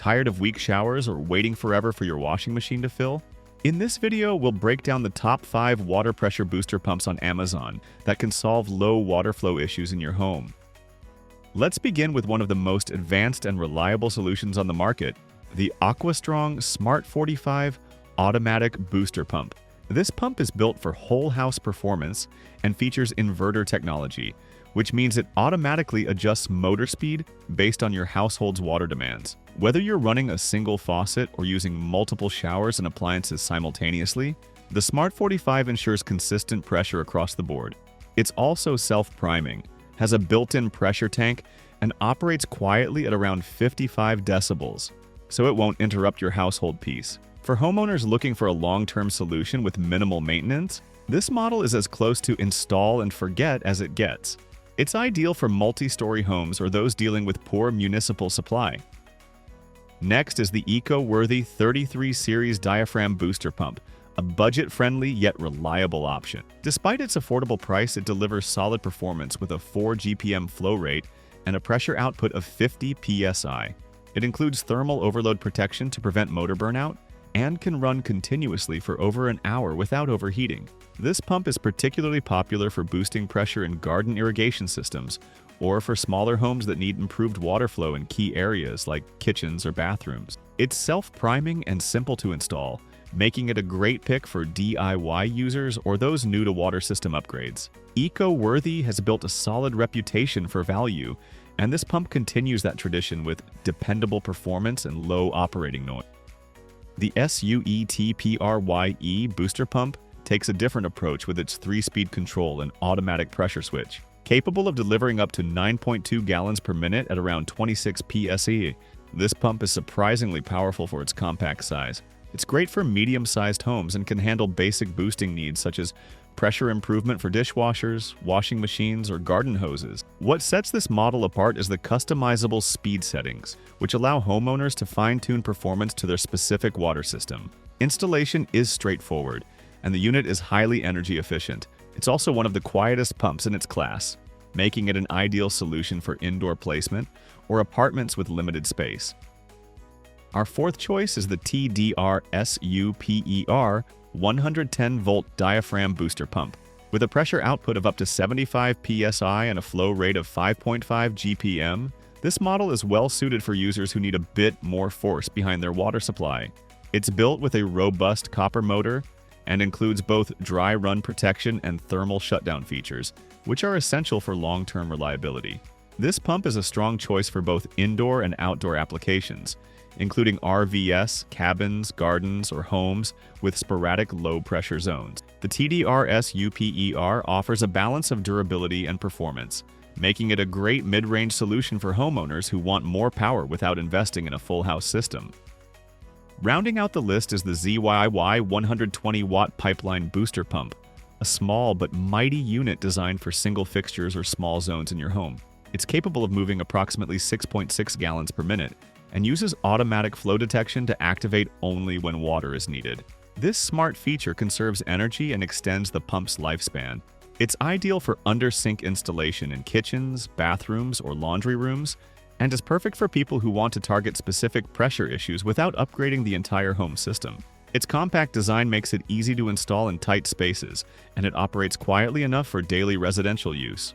Tired of weak showers or waiting forever for your washing machine to fill? In this video, we'll break down the top 5 water pressure booster pumps on Amazon that can solve low water flow issues in your home. Let's begin with one of the most advanced and reliable solutions on the market, the AQUASTRONG Smart 45 Automatic Booster Pump. This pump is built for whole house performance and features inverter technology, which means it automatically adjusts motor speed based on your household's water demands. Whether you're running a single faucet or using multiple showers and appliances simultaneously, the Smart 45 ensures consistent pressure across the board. It's also self-priming, has a built-in pressure tank, and operates quietly at around 55 decibels, so it won't interrupt your household peace. For homeowners looking for a long-term solution with minimal maintenance, this model is as close to install and forget as it gets. It's ideal for multi-story homes or those dealing with poor municipal supply. Next is the eco-worthy 33 Series Diaphragm Booster Pump, a budget-friendly yet reliable option. Despite its affordable price, it delivers solid performance with a 4 GPM flow rate and a pressure output of 50 psi. It includes thermal overload protection to prevent motor burnout and can run continuously for over an hour without overheating. This pump is particularly popular for boosting pressure in garden irrigation systems or for smaller homes that need improved water flow in key areas like kitchens or bathrooms. It's self-priming and simple to install, making it a great pick for DIY users or those new to water system upgrades. Eco-Worthy has built a solid reputation for value, and this pump continues that tradition with dependable performance and low operating noise. The SUETPRYE booster pump takes a different approach with its 3-speed control and automatic pressure switch. Capable of delivering up to 9.2 gallons per minute at around 26 psi, this pump is surprisingly powerful for its compact size. It's great for medium-sized homes and can handle basic boosting needs such as pressure improvement for dishwashers, washing machines, or garden hoses. What sets this model apart is the customizable speed settings, which allow homeowners to fine-tune performance to their specific water system. Installation is straightforward, and the unit is highly energy efficient. It's also one of the quietest pumps in its class, making it an ideal solution for indoor placement or apartments with limited space. Our fourth choice is the TDRSUPER 110-volt diaphragm booster pump. With a pressure output of up to 75 psi and a flow rate of 5.5 GPM, this model is well suited for users who need a bit more force behind their water supply. It's built with a robust copper motor and includes both dry run protection and thermal shutdown features, which are essential for long-term reliability. This pump is a strong choice for both indoor and outdoor applications, including RVs, cabins, gardens, or homes with sporadic low-pressure zones. The TDRSUPER offers a balance of durability and performance, making it a great mid-range solution for homeowners who want more power without investing in a full-house system. Rounding out the list is the ZYIY 120-watt pipeline booster pump, a small but mighty unit designed for single fixtures or small zones in your home. It's capable of moving approximately 6.6 gallons per minute and uses automatic flow detection to activate only when water is needed. This smart feature conserves energy and extends the pump's lifespan. It's ideal for under-sink installation in kitchens, bathrooms, or laundry rooms, and is perfect for people who want to target specific pressure issues without upgrading the entire home system. Its compact design makes it easy to install in tight spaces, and it operates quietly enough for daily residential use.